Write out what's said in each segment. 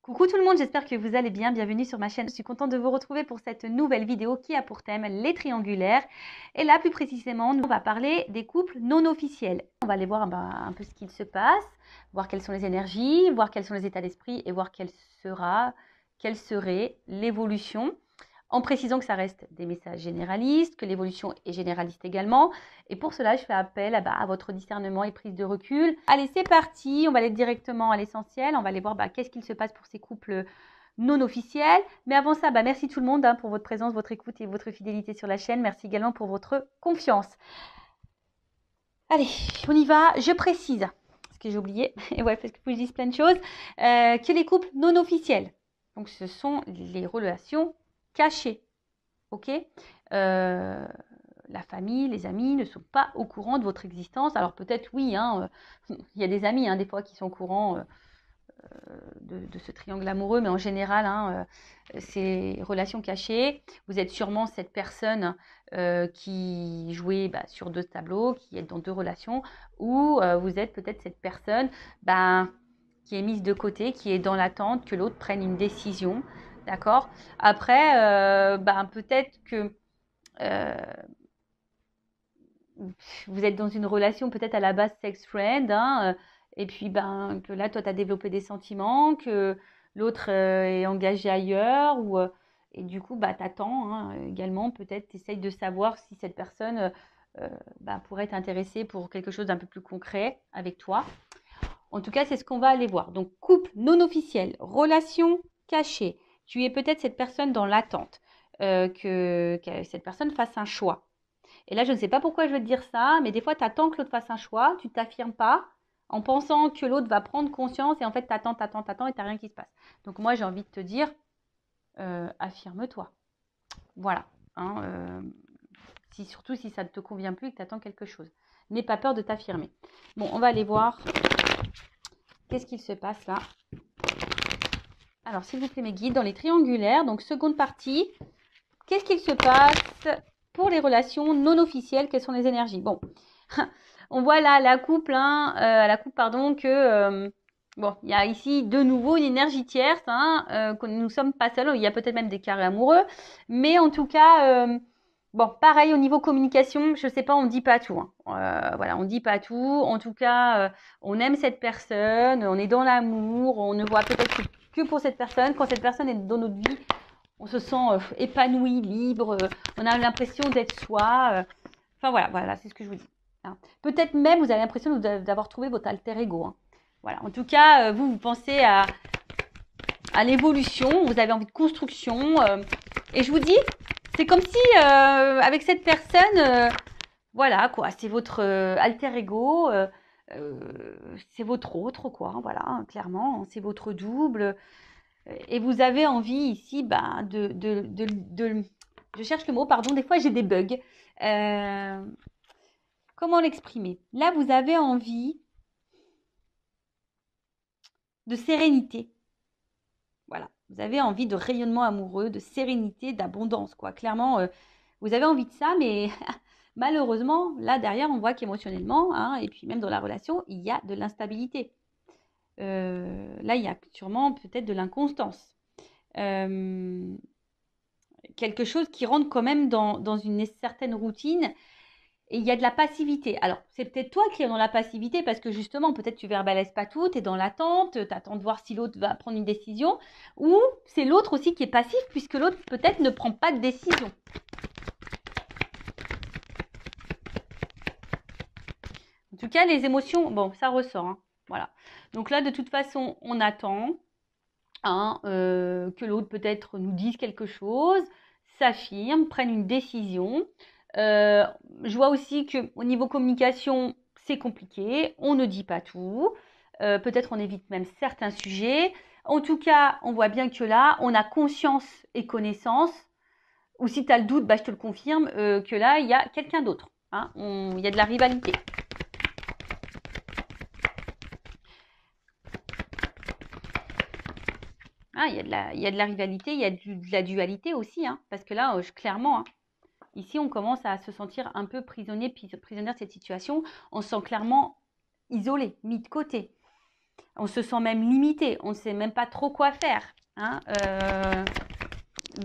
Coucou tout le monde, j'espère que vous allez bien. Bienvenue sur ma chaîne. Je suis contente de vous retrouver pour cette nouvelle vidéo qui a pour thème les triangulaires. Et là, plus précisément, on va parler des couples non officiels. On va aller voir un peu ce qu'il se passe, voir quelles sont les énergies, voir quels sont les états d'esprit et voir quelle serait l'évolution. En précisant que ça reste des messages généralistes, que l'évolution est généraliste également. Et pour cela, je fais appel à votre discernement et prise de recul. Allez, c'est parti. On va aller directement à l'essentiel. On va aller voir qu'est-ce qu'il se passe pour ces couples non officiels. Mais avant ça, merci tout le monde pour votre présence, votre écoute et votre fidélité sur la chaîne. Merci également pour votre confiance. Allez, on y va. Je précise, ce que j'ai oublié, et ouais, parce que je dis plein de choses, que les couples non officiels, donc ce sont les relations cachées, ok, la famille, les amis ne sont pas au courant de votre existence. Alors peut-être oui, il y a des amis des fois qui sont au courant de ce triangle amoureux, mais en général, ces relations cachées, vous êtes sûrement cette personne qui jouait sur deux tableaux, qui est dans deux relations, ou vous êtes peut-être cette personne qui est mise de côté, qui est dans l'attente que l'autre prenne une décision. D'accord. Après, peut-être que vous êtes dans une relation peut-être à la base sex friend, et puis que là, toi, tu as développé des sentiments, que l'autre est engagé ailleurs, et du coup, tu attends également, peut-être, tu essayes de savoir si cette personne pourrait t'intéresser pour quelque chose d'un peu plus concret avec toi. En tout cas, c'est ce qu'on va aller voir. Donc, couple non officiel, relation cachée. Tu es peut-être cette personne dans l'attente, que cette personne fasse un choix. Et là, je ne sais pas pourquoi je veux te dire ça, mais des fois, tu attends que l'autre fasse un choix, tu ne t'affirmes pas en pensant que l'autre va prendre conscience et en fait, tu attends et tu n'as rien qui se passe. Donc, moi, j'ai envie de te dire, affirme-toi. Voilà. Surtout si ça ne te convient plus et que tu attends quelque chose. N'aie pas peur de t'affirmer. Bon, on va aller voir qu'est-ce qu'il se passe là. Alors, s'il vous plaît, mes guides, dans les triangulaires, donc seconde partie, qu'est-ce qu'il se passe pour les relations non officielles? Quelles sont les énergies? Bon, on voit là la coupe, que il y a ici de nouveau une énergie tierce, que nous ne sommes pas seuls. Il y a peut-être même des carrés amoureux, mais en tout cas, pareil au niveau communication, je sais pas, on dit pas tout. On dit pas tout. En tout cas, on aime cette personne, on est dans l'amour, on ne voit peut-être que pour cette personne. Quand cette personne est dans notre vie, on se sent épanoui, libre, on a l'impression d'être soi. Voilà, c'est ce que je vous dis. Peut-être même vous avez l'impression d'avoir trouvé votre alter ego. Voilà, en tout cas, vous pensez à l'évolution, vous avez envie de construction. Et je vous dis, c'est comme si avec cette personne, voilà quoi, c'est votre alter ego, c'est votre autre quoi, clairement, c'est votre double. Et vous avez envie ici je cherche le mot, pardon, des fois j'ai des bugs. Comment l'exprimer? Là, vous avez envie de sérénité. Voilà, vous avez envie de rayonnement amoureux, de sérénité, d'abondance, quoi. Clairement, vous avez envie de ça, mais malheureusement, là derrière, on voit qu'émotionnellement, et puis même dans la relation, il y a de l'instabilité. Là, il y a sûrement peut-être de l'inconstance. Quelque chose qui rentre quand même dans une certaine routine. Et il y a de la passivité. Alors, c'est peut-être toi qui es dans la passivité parce que justement, peut-être tu verbalises pas tout, tu es dans l'attente, tu attends de voir si l'autre va prendre une décision. Ou c'est l'autre aussi qui est passif puisque l'autre peut-être ne prend pas de décision. En tout cas, les émotions, ça ressort. Voilà. Donc là, de toute façon, on attend que l'autre peut-être nous dise quelque chose, s'affirme, prenne une décision. Je vois aussi qu'au niveau communication, c'est compliqué. On ne dit pas tout. Peut-être on évite même certains sujets. En tout cas, on voit bien que là, on a conscience et connaissance. Ou si tu as le doute, je te le confirme, que là, il y a quelqu'un d'autre. Il y a de la rivalité. Il y a de la rivalité, il y a de la dualité aussi. Parce que là, clairement... Ici, on commence à se sentir un peu prisonnière de cette situation. On se sent clairement isolé, mis de côté. On se sent même limité. On ne sait même pas trop quoi faire hein,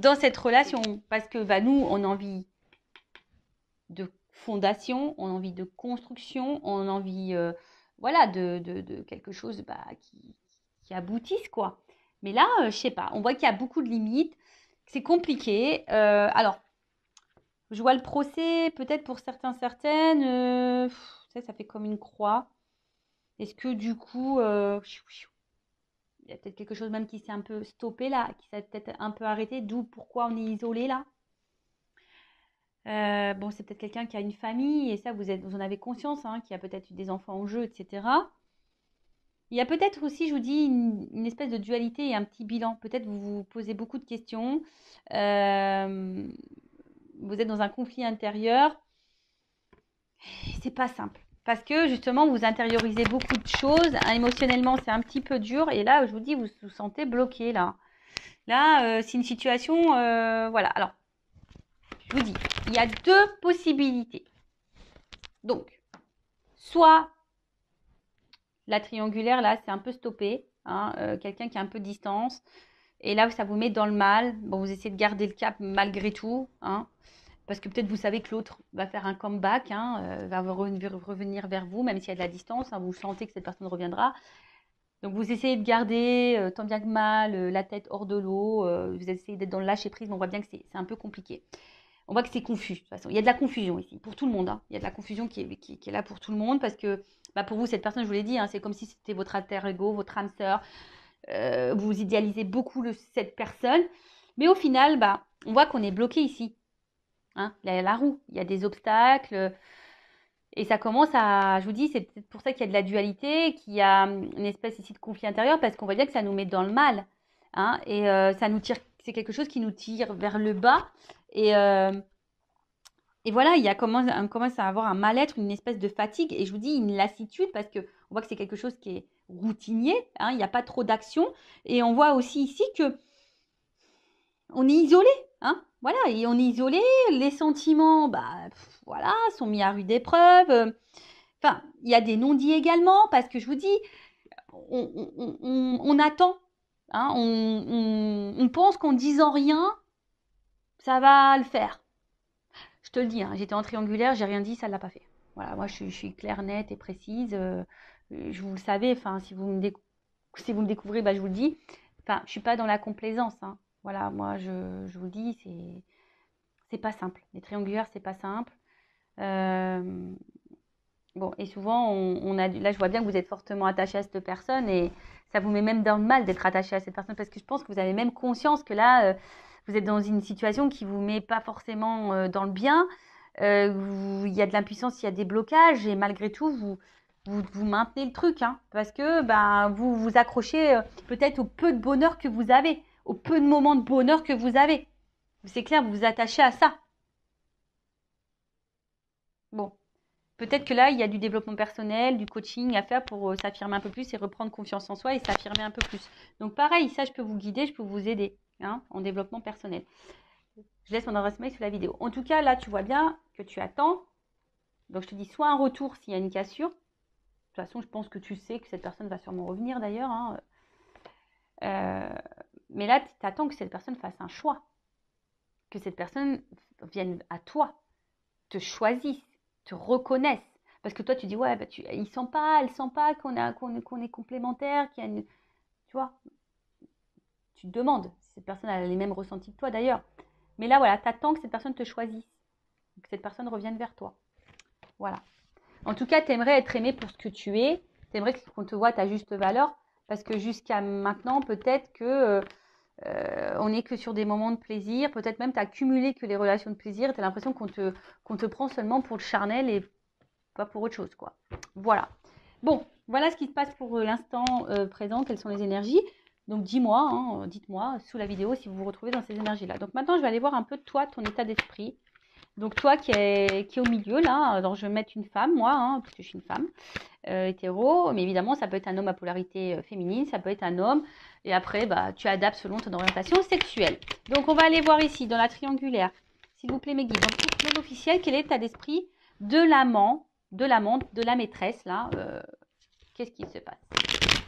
dans cette relation. Parce que bah, nous, on a envie de fondation, on a envie de construction, on a envie voilà, de quelque chose bah, qui aboutisse, quoi. Mais là, je sais pas, on voit qu'il y a beaucoup de limites, c'est compliqué. Alors, je vois le procès, peut-être pour certains, certaines, ça fait comme une croix. Est-ce que du coup, il y a peut-être quelque chose même qui s'est un peu stoppé là, qui s'est peut-être un peu arrêté, d'où pourquoi on est isolé là. Bon, c'est peut-être quelqu'un qui a une famille, et ça, vous en avez conscience, hein, qui a peut-être eu des enfants en jeu, etc. Il y a peut-être aussi, je vous dis, une espèce de dualité et un petit bilan. Peut-être vous vous posez beaucoup de questions. Euh, vous êtes dans un conflit intérieur. C'est pas simple. Parce que justement, vous intériorisez beaucoup de choses. Hein, émotionnellement, c'est un petit peu dur. Et là, je vous dis, vous vous sentez bloqué là. Là, c'est une situation. Voilà. Alors, je vous dis, il y a deux possibilités. Donc, soit la triangulaire, là, c'est un peu stoppé. Hein, quelqu'un qui a un peu de distance. Et là, ça vous met dans le mal. Bon, vous essayez de garder le cap malgré tout. Hein, parce que peut-être vous savez que l'autre va faire un comeback, hein, va revenir vers vous, même s'il y a de la distance. Hein, vous sentez que cette personne reviendra. Donc, vous essayez de garder, tant bien que mal, la tête hors de l'eau. Vous essayez d'être dans le lâcher-prise, mais on voit bien que c'est un peu compliqué. On voit que c'est confus, de toute façon. Il y a de la confusion ici, pour tout le monde. Hein. Il y a de la confusion qui est là pour tout le monde, parce que bah, pour vous, cette personne, je vous l'ai dit, hein, c'est comme si c'était votre alter ego, votre âme sœur. Vous idéalisez beaucoup cette personne. Mais au final, bah, on voit qu'on est bloqué ici. Hein, la roue, il y a des obstacles. Et ça commence à, je vous dis, c'est peut-être pour ça qu'il y a de la dualité, qu'il y a une espèce ici de conflit intérieur, parce qu'on voit bien que ça nous met dans le mal. Hein, et ça nous tire, c'est quelque chose qui nous tire vers le bas. Et voilà, on commence à avoir un mal-être, une espèce de fatigue, et je vous dis une lassitude, parce qu'on voit que c'est quelque chose qui est routinier, hein, il n'y a pas trop d'action. Et on voit aussi ici que on est isolé, hein, voilà, et on est isolé, les sentiments, bah, voilà, sont mis à rude épreuve. Enfin, il y a des non-dits également, parce que je vous dis, on attend, hein, on pense qu'en disant rien, ça va le faire. Je te le dis, hein, j'étais en triangulaire, j'ai rien dit, ça ne l'a pas fait. Voilà, moi je suis claire, nette et précise. Je vous le savez, enfin, si vous me découvrez, bah, je vous le dis. Enfin, je ne suis pas dans la complaisance. Hein. Voilà, moi je vous le dis, c'est pas simple. Les triangulaires, c'est pas simple. Bon, et souvent, là je vois bien que vous êtes fortement attaché à cette personne, et ça vous met même dans le mal d'être attaché à cette personne, parce que je pense que vous avez même conscience que là, vous êtes dans une situation qui ne vous met pas forcément dans le bien. Il y a de l'impuissance, il y a des blocages, et malgré tout, vous maintenez le truc, hein, parce que ben, vous vous accrochez peut-être au peu de bonheur que vous avez, au peu de moments de bonheur que vous avez. C'est clair, vous vous attachez à ça. Bon, peut-être que là, il y a du développement personnel, du coaching à faire pour s'affirmer un peu plus et reprendre confiance en soi et s'affirmer un peu plus. Donc pareil, ça, je peux vous guider, je peux vous aider hein, en développement personnel. Je laisse mon adresse mail sous la vidéo. En tout cas, là, tu vois bien que tu attends. Donc, je te dis soit un retour s'il y a une cassure. De toute façon, je pense que tu sais que cette personne va sûrement revenir d'ailleurs. Hein. Mais là, tu attends que cette personne fasse un choix. Que cette personne vienne à toi, te choisisse, te reconnaisse. Parce que toi, tu dis, ouais, bah, elle sent pas qu'on est complémentaires, qu'il y a une... Tu vois, tu te demandes si cette personne a les mêmes ressentis que toi d'ailleurs. Mais là, voilà, tu attends que cette personne te choisisse, que cette personne revienne vers toi. Voilà. En tout cas, tu aimerais être aimé pour ce que tu es. Tu aimerais qu'on te voit à ta juste valeur. Parce que jusqu'à maintenant, peut-être que on n'est que sur des moments de plaisir. Peut-être même tu as cumulé que les relations de plaisir. Tu as l'impression qu'on te prend seulement pour le charnel et pas pour autre chose, quoi. Voilà. Bon, voilà ce qui se passe pour l'instant présent. Quelles sont les énergies? Donc dis-moi, hein, dites-moi sous la vidéo si vous vous retrouvez dans ces énergies-là. Donc maintenant, je vais aller voir un peu toi, ton état d'esprit. Donc toi qui est au milieu là, alors je vais mettre une femme, moi, hein, parce que je suis une femme hétéro, mais évidemment ça peut être un homme à polarité féminine, ça peut être un homme, et après bah, tu adaptes selon ton orientation sexuelle. Donc on va aller voir ici dans la triangulaire, s'il vous plaît mes guides, dans le couple officiel, quel est l'état d'esprit de l'amant, de l'amante, de la maîtresse là, qu'est-ce qui se passe?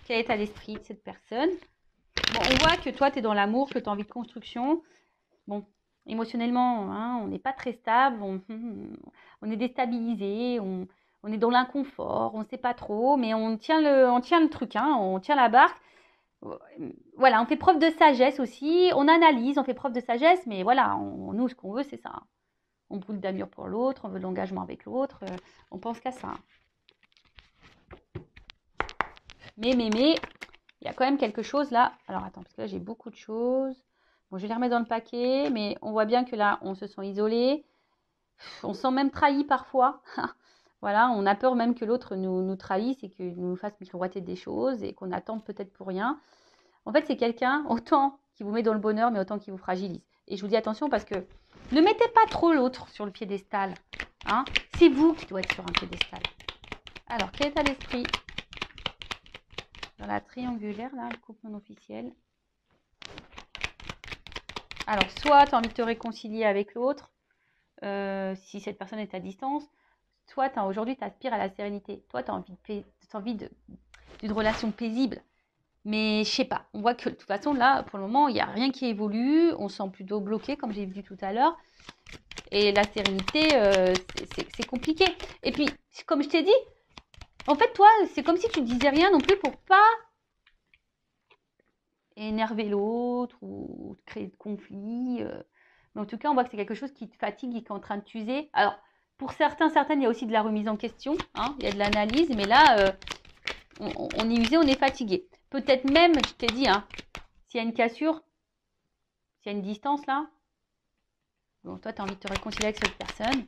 Quel état d'esprit de cette personne? Bon, on voit que toi, tu es dans l'amour, que tu as envie de construction. Bon, émotionnellement, hein, on n'est pas très stable, on est déstabilisé, on est dans l'inconfort, on ne sait pas trop, mais on tient le truc, hein, on tient la barque. Voilà, on fait preuve de sagesse aussi, on analyse, on fait preuve de sagesse, mais voilà, nous, ce qu'on veut, c'est ça. Hein. On brûle d'amour pour l'autre, on veut de l'engagement avec l'autre, on pense qu'à ça. Hein. Mais, il y a quand même quelque chose là. Alors, attends, parce que là, j'ai beaucoup de choses. Bon, je vais les remettre dans le paquet, mais on voit bien que là, on se sent isolé. On se sent même trahi parfois. Voilà, on a peur même que l'autre nous trahisse et qu'il nous fasse miroiter des choses et qu'on attende peut-être pour rien. En fait, c'est quelqu'un, autant qui vous met dans le bonheur, mais autant qui vous fragilise. Et je vous dis attention parce que ne mettez pas trop l'autre sur le piédestal. Hein. C'est vous qui doit être sur un piédestal. Alors, quel état d'esprit dans la triangulaire, là, le couple non officiel? Alors, soit tu as envie de te réconcilier avec l'autre, si cette personne est à distance, soit aujourd'hui, tu aspires à la sérénité. Toi, tu as envie d'une relation paisible. Mais je sais pas, on voit que de toute façon, là, pour le moment, il n'y a rien qui évolue. On se sent plutôt bloqué, comme j'ai dit tout à l'heure. Et la sérénité, c'est compliqué. Et puis, comme je t'ai dit, en fait, toi, c'est comme si tu ne disais rien non plus pour pas énerver l'autre ou créer de conflits. Mais en tout cas, on voit que c'est quelque chose qui te fatigue et qui est en train de t'user. Alors, pour certaines, il y a aussi de la remise en question. Hein, il y a de l'analyse, mais là, on est usé, on est fatigué. Peut-être même, je t'ai dit, hein, s'il y a une cassure, s'il y a une distance là, bon, toi, tu as envie de te réconcilier avec cette personne.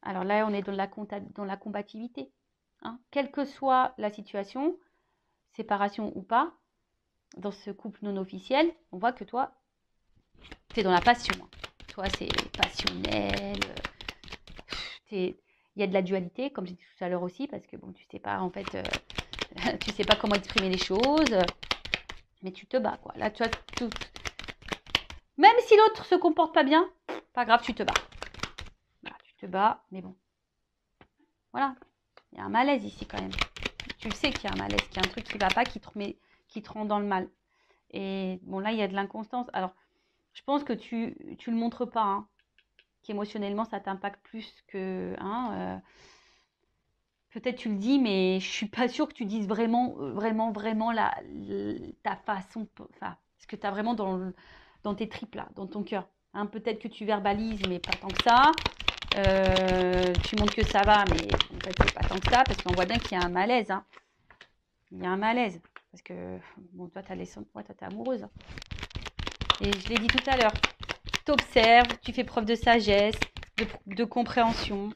Alors là, on est dans la combativité. Hein. Quelle que soit la situation, séparation ou pas, dans ce couple non officiel, on voit que toi, tu es dans la passion. Hein. Toi, c'est passionnel. Il y a de la dualité, comme j'ai dit tout à l'heure aussi, parce que bon, tu sais pas, en fait, tu sais pas comment exprimer les choses, mais tu te bats, quoi. Là, tu as tout. Même si l'autre se comporte pas bien, pas grave, tu te bats. Voilà, tu te bats, mais bon. Voilà. Il y a un malaise ici, quand même. Tu le sais qu'il y a un malaise, qu'il y a un truc qui va pas, qui te rend dans le mal. Et bon, là, il y a de l'inconstance. Alors, je pense que tu le montres pas, hein, qu'émotionnellement, ça t'impacte plus que... Hein, peut-être tu le dis, mais je suis pas sûre que tu dises vraiment ta façon... Enfin, ce que tu as vraiment dans tes tripes, là, dans ton cœur. Hein, peut-être que tu verbalises, mais pas tant que ça. Tu montres que ça va, mais en fait, c'est pas tant que ça, parce qu'on voit bien qu'il y a un malaise. Hein. Il y a un malaise. Parce que, bon, toi, t'es amoureuse. Hein. Et je l'ai dit tout à l'heure. Tu observes, tu fais preuve de sagesse, de compréhension,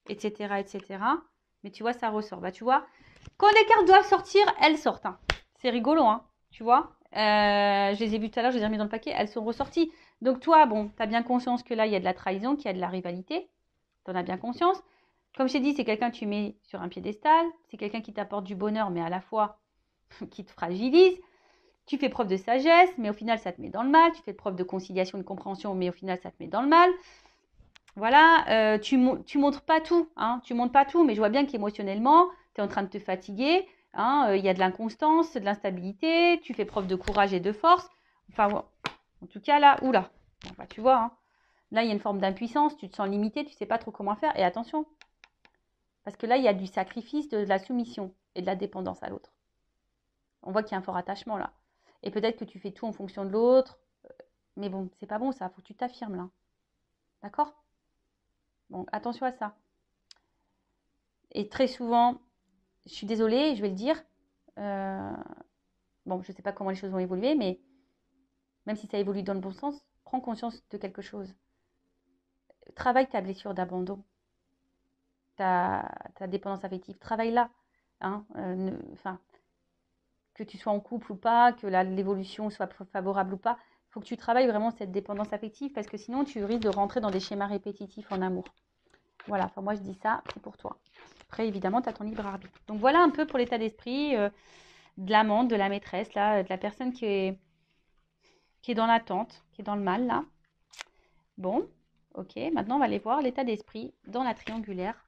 etc., etc. Mais tu vois, ça ressort. Bah, tu vois, quand les cartes doivent sortir, elles sortent. Hein. C'est rigolo, hein, tu vois. Je les ai vues tout à l'heure, je les ai remis dans le paquet, elles sont ressorties. Donc toi, bon, tu as bien conscience que là, il y a de la trahison, qu'il y a de la rivalité. Tu en as bien conscience. Comme je t'ai dit, c'est quelqu'un que tu mets sur un piédestal. C'est quelqu'un qui t'apporte du bonheur, mais à la fois qui te fragilise. Tu fais preuve de sagesse, mais au final, ça te met dans le mal. Tu fais preuve de conciliation, de compréhension, mais au final, ça te met dans le mal. Voilà, tu montres pas tout. Hein, tu montres pas tout, mais je vois bien qu'émotionnellement, tu es en train de te fatiguer. Hein, y a de l'inconstance, de l'instabilité. Tu fais preuve de courage et de force. Enfin, en tout cas, là, oula. Enfin, tu vois, hein, là, il y a une forme d'impuissance. Tu te sens limité, tu ne sais pas trop comment faire. Et attention, parce que là, il y a du sacrifice, de la soumission et de la dépendance à l'autre. On voit qu'il y a un fort attachement là. Et peut-être que tu fais tout en fonction de l'autre. Mais bon, c'est pas bon ça. Il faut que tu t'affirmes là. D'accord? Donc, attention à ça. Et très souvent, je suis désolée, je vais le dire. Bon, je ne sais pas comment les choses vont évoluer, mais même si ça évolue dans le bon sens, prends conscience de quelque chose. Travaille ta blessure d'abandon. Ta dépendance affective. Travaille là. Hein, que tu sois en couple ou pas, que l'évolution soit favorable ou pas, il faut que tu travailles vraiment cette dépendance affective parce que sinon tu risques de rentrer dans des schémas répétitifs en amour. Voilà, enfin moi je dis ça, c'est pour toi. Après évidemment, tu as ton libre arbitre. Donc voilà un peu pour l'état d'esprit de l'amante, de la maîtresse, là, de la personne qui est dans l'attente, qui est dans le mal là. Bon, ok, maintenant on va aller voir l'état d'esprit dans la triangulaire,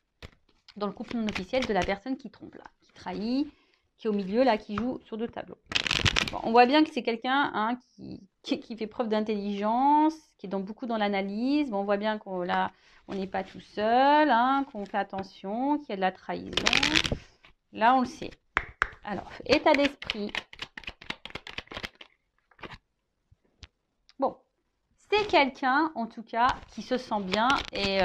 dans le couple non officiel de la personne qui trompe là, qui trahit, qui est au milieu, là, qui joue sur 2 tableaux. Bon, on voit bien que c'est quelqu'un hein, qui fait preuve d'intelligence, qui est beaucoup dans l'analyse. Bon, on voit bien qu'on on n'est pas tout seul, hein, qu'on fait attention, qu'il y a de la trahison. Là, on le sait. Alors, état d'esprit. Bon, c'est quelqu'un, en tout cas, qui se sent bien et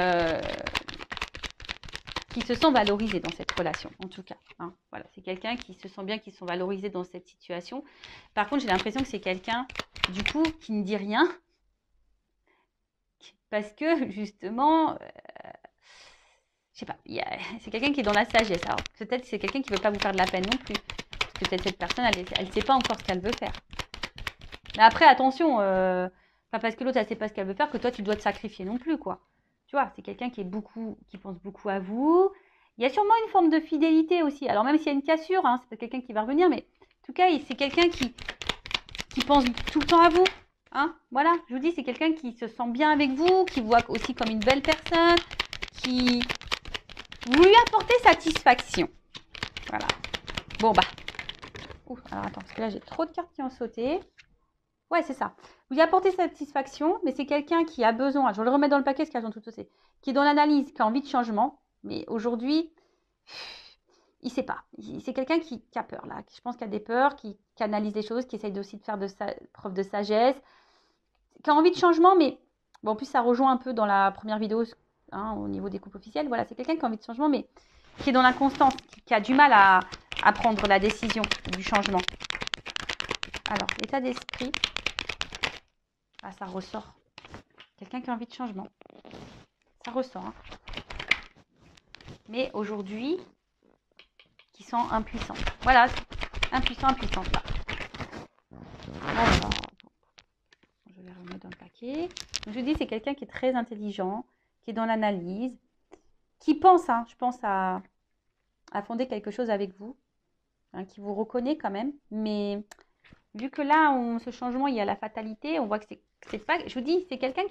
qui se sent valorisé dans cette relation, en tout cas. Hein. Voilà, c'est quelqu'un qui se sent bien, qui se sent valorisé dans cette situation. Par contre, j'ai l'impression que c'est quelqu'un, du coup, qui ne dit rien. Parce que, justement, je sais pas, c'est quelqu'un qui est dans la sagesse. Alors, peut-être que c'est quelqu'un qui ne veut pas vous faire de la peine non plus. Parce que peut-être cette personne, elle ne sait pas encore ce qu'elle veut faire. Mais après, attention, pas parce que l'autre, elle ne sait pas ce qu'elle veut faire que toi, tu dois te sacrifier non plus, quoi. Tu vois, c'est quelqu'un qui pense beaucoup à vous. Il y a sûrement une forme de fidélité aussi. Alors, même s'il y a une cassure, hein, c'est peut-être quelqu'un qui va revenir, mais en tout cas, c'est quelqu'un qui pense tout le temps à vous. Hein, voilà, je vous dis, c'est quelqu'un qui se sent bien avec vous, qui vous voit aussi comme une belle personne, qui vous lui apportez satisfaction. Voilà. Bon, bah. Ouh, alors attends, parce que là, j'ai trop de cartes qui ont sauté. Ouais, c'est ça. Vous lui apportez satisfaction, mais c'est quelqu'un qui a besoin, je vais le remettre dans le paquet, parce qu'elles ont toutes sauté, qui est dans l'analyse, qui a envie de changement, mais aujourd'hui, il ne sait pas. C'est quelqu'un qui a peur, là. Je pense qu'il a des peurs, qui analyse les choses, qui essaye aussi de faire preuve de sagesse, qui a envie de changement, mais bon, en plus, ça rejoint un peu dans la première vidéo hein, au niveau des couples officiels. Voilà, c'est quelqu'un qui a envie de changement, mais qui est dans l'inconstance, qui a du mal à prendre la décision du changement. Alors, l'état d'esprit. Ah, ça ressort. Quelqu'un qui a envie de changement. Ça ressort. Hein. Mais aujourd'hui, qui sent impuissant. Voilà, impuissant, impuissante là. Alors, je vais remettre dans le paquet. Donc, je vous dis, c'est quelqu'un qui est très intelligent, qui est dans l'analyse, qui pense, hein, je pense, à fonder quelque chose avec vous, hein, qui vous reconnaît quand même. Mais vu que là, ce changement, il y a la fatalité, on voit que c'est pas... Je vous dis, c'est quelqu'un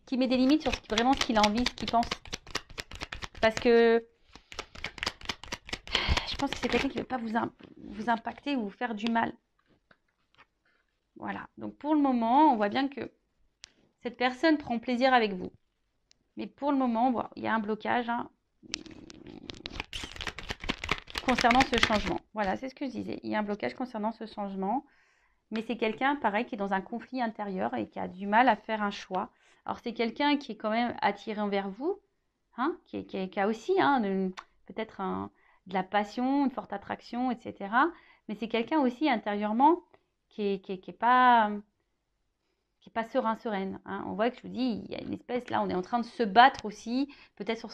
qui met des limites sur vraiment ce qu'il a envie, ce qu'il pense. Parce que je pense que c'est quelqu'un qui ne veut pas vous impacter ou vous faire du mal. Voilà. Donc, pour le moment, on voit bien que cette personne prend plaisir avec vous. Mais pour le moment, bon, il y a un blocage hein, concernant ce changement. Voilà, c'est ce que je disais. Il y a un blocage concernant ce changement. Mais c'est quelqu'un, pareil, qui est dans un conflit intérieur et qui a du mal à faire un choix. Alors, c'est quelqu'un qui est quand même attiré envers vous, hein, qui a aussi hein, peut-être de la passion, une forte attraction, etc. Mais c'est quelqu'un aussi intérieurement qui est pas serein, sereine. Hein. On voit que je vous dis, il y a une espèce, là, on est en train de se battre aussi, peut-être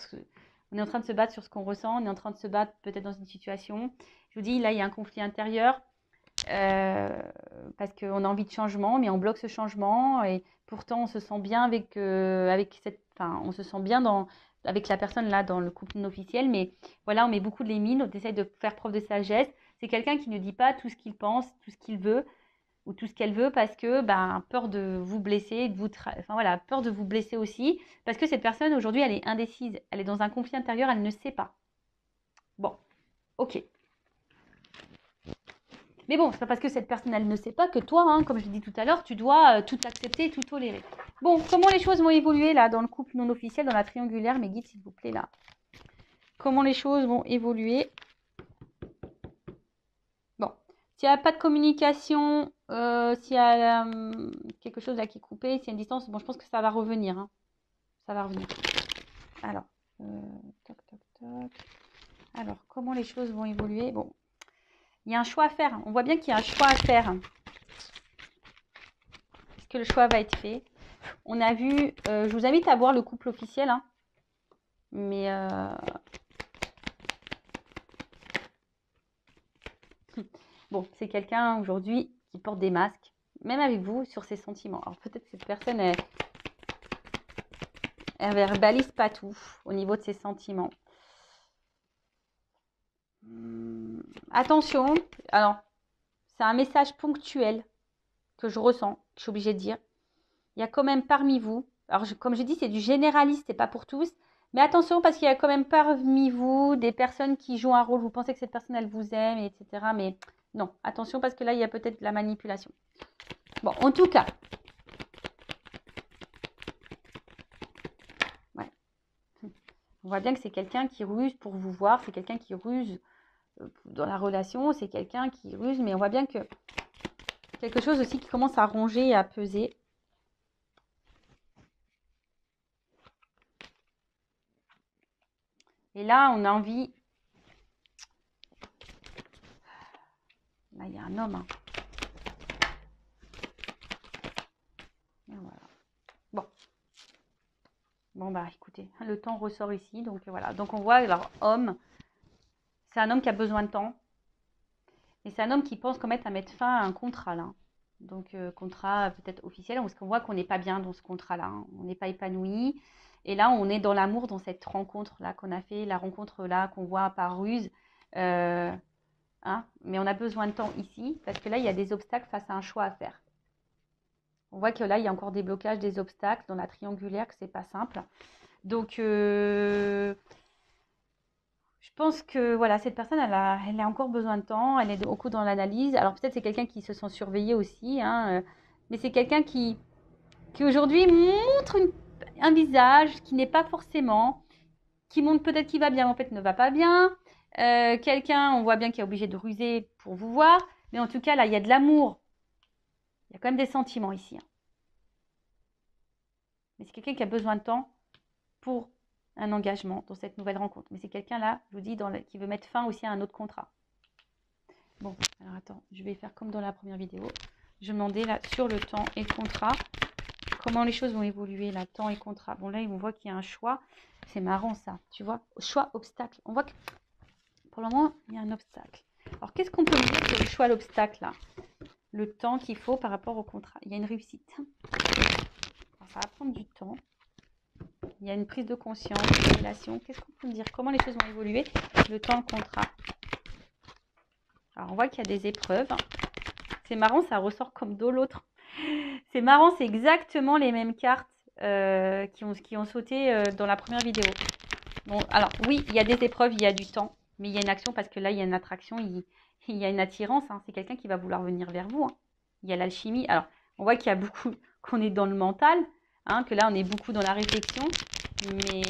on est en train de se battre sur ce qu'on ressent, on est en train de se battre peut-être dans une situation. Je vous dis, là, il y a un conflit intérieur. Parce qu'on a envie de changement, mais on bloque ce changement et pourtant on se sent bien avec on se sent bien avec la personne là dans le couple non officiel, mais voilà, on met beaucoup de limites, on essaye de faire preuve de sagesse. C'est quelqu'un qui ne dit pas tout ce qu'il pense, tout ce qu'il veut ou tout ce qu'elle veut parce que peur de vous blesser, peur de vous blesser aussi, parce que cette personne aujourd'hui elle est indécise, elle est dans un conflit intérieur, elle ne sait pas. Bon, ok. Mais bon, c'est pas parce que cette personne, elle ne sait pas que toi, hein, comme je l'ai dit tout à l'heure, tu dois tout accepter et tout tolérer. Bon, comment les choses vont évoluer là dans le couple non officiel, dans la triangulaire, mes guides, s'il vous plaît, là. Comment les choses vont évoluer? Bon, s'il n'y a pas de communication, s'il y a quelque chose là qui est coupé, s'il y a une distance, bon, je pense que ça va revenir. Hein. Ça va revenir. Alors, toc, toc, toc. Alors, comment les choses vont évoluer? Bon. Il y a un choix à faire. On voit bien qu'il y a un choix à faire. Est-ce que le choix va être fait? On a vu... je vous invite à voir le couple officiel. Hein. Mais... bon, c'est quelqu'un aujourd'hui qui porte des masques. Même avec vous, sur ses sentiments. Alors peut-être que cette personne, elle verbalise pas tout au niveau de ses sentiments. Attention, alors, c'est un message ponctuel que je ressens, que je suis obligée de dire. Il y a quand même parmi vous, alors comme je dis, c'est du généraliste, c'est pas pour tous, Mais attention, parce qu'il y a quand même parmi vous des personnes qui jouent un rôle. Vous pensez que cette personne, elle vous aime, etc. Mais non, attention, parce que là, il y a peut-être de la manipulation. Bon, en tout cas. Ouais. On voit bien que c'est quelqu'un qui ruse pour vous voir. C'est quelqu'un qui ruse dans la relation. C'est quelqu'un qui ruse. Mais on voit bien que quelque chose aussi qui commence à ronger et à peser. Et là, on a envie... Là, il y a un homme. Hein. Et voilà. Bon. Bon, bah, écoutez, le temps ressort ici. Donc, voilà. Donc, on voit, alors, homme, c'est un homme qui a besoin de temps. Et c'est un homme qui pense qu'en à mettre fin à un contrat, là. Donc, contrat peut-être officiel, parce qu'on voit qu'on n'est pas bien dans ce contrat-là. Hein. On n'est pas épanoui. Et là, on est dans l'amour, dans cette rencontre-là qu'on a fait, la rencontre-là qu'on voit par ruse. Hein, mais on a besoin de temps ici, parce que là, il y a des obstacles face à un choix à faire. On voit que là, il y a encore des blocages, des obstacles dans la triangulaire, que c'est pas simple. Donc, je pense que voilà, cette personne, elle a encore besoin de temps, elle est beaucoup dans l'analyse. Alors, peut-être c'est quelqu'un qui se sent surveillé aussi, hein, mais c'est quelqu'un qui aujourd'hui montre un visage qui n'est pas forcément, qui montre peut-être qu'il va bien, mais en fait ne va pas bien. Quelqu'un, on voit bien qu'il est obligé de ruser pour vous voir, mais en tout cas, là, il y a de l'amour. Il y a quand même des sentiments ici. Hein. Mais c'est quelqu'un qui a besoin de temps pour un engagement dans cette nouvelle rencontre. Mais c'est quelqu'un là, je vous dis, qui veut mettre fin aussi à un autre contrat. Bon, alors attends, je vais faire comme dans la première vidéo. Je vais demander là sur le temps et le contrat, comment les choses vont évoluer là, temps et contrat. Bon là, on voit qu'il y a un choix. C'est marrant ça, tu vois. Choix, obstacle. On voit que pour le moment, il y a un obstacle. Alors, qu'est-ce qu'on peut dire sur le choix, l'obstacle là? Le temps qu'il faut par rapport au contrat. Il y a une réussite. Alors, ça va prendre du temps. Il y a une prise de conscience, une relation. Qu'est-ce qu'on peut me dire? Comment les choses vont évoluer? Le temps, le contrat. Alors, on voit qu'il y a des épreuves. C'est marrant, ça ressort comme de l'autre. C'est marrant, c'est exactement les mêmes cartes qui ont sauté dans la première vidéo. Bon, alors, oui, il y a des épreuves, il y a du temps. Mais il y a une action parce que là, il y a une attraction, il y a une attirance. Hein. C'est quelqu'un qui va vouloir venir vers vous. Hein. Il y a l'alchimie. Alors, on voit qu'il y a beaucoup, qu'on est dans le mental. Hein, que là, on est beaucoup dans la réflexion. Mais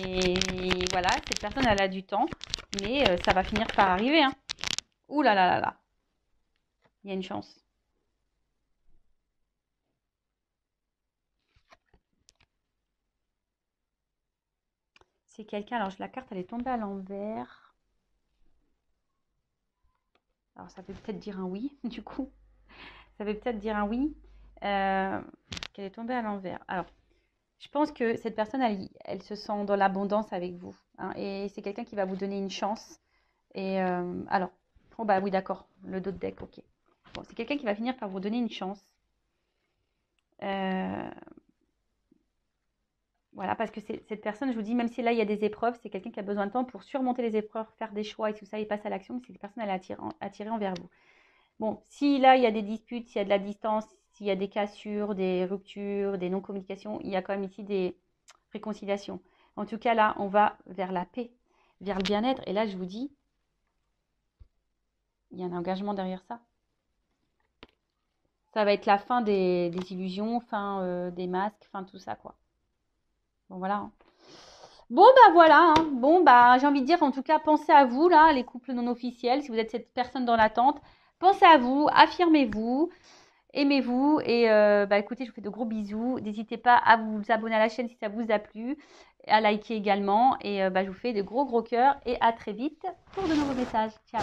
voilà, cette personne, elle a du temps. Mais ça va finir par arriver. Hein. Ouh là là là là. Il y a une chance. C'est quelqu'un, alors la carte, elle est tombée à l'envers. Alors, ça veut peut-être dire un oui, du coup. Ça veut peut-être dire un oui. Qu'elle est tombée à l'envers. Alors, je pense que cette personne, elle se sent dans l'abondance avec vous. Hein, et c'est quelqu'un qui va vous donner une chance. Et alors, oh bah oui, d'accord. Le dos de deck, ok. Bon, c'est quelqu'un qui va finir par vous donner une chance. Voilà, parce que cette personne, je vous dis, même si là, il y a des épreuves, c'est quelqu'un qui a besoin de temps pour surmonter les épreuves, faire des choix et tout ça, et passe à l'action. Mais cette personne, elle est attirée envers vous. Bon, si là, il y a des disputes, s'il y a de la distance, s'il y a des cassures, des ruptures, des non-communications, il y a quand même ici des réconciliations. En tout cas, là, on va vers la paix, vers le bien-être. Et là, je vous dis, il y a un engagement derrière ça. Ça va être la fin des illusions, fin des masques, fin tout ça, quoi. Bon, voilà. Hein. Bon, bah voilà. Hein. Bon, bah j'ai envie de dire, en tout cas, pensez à vous, là, les couples non officiels. Si vous êtes cette personne dans l'attente, pensez à vous, affirmez-vous. Aimez-vous et bah écoutez, je vous fais de gros bisous. N'hésitez pas à vous abonner à la chaîne si ça vous a plu, à liker également et bah, je vous fais de gros cœurs et à très vite pour de nouveaux messages. Ciao.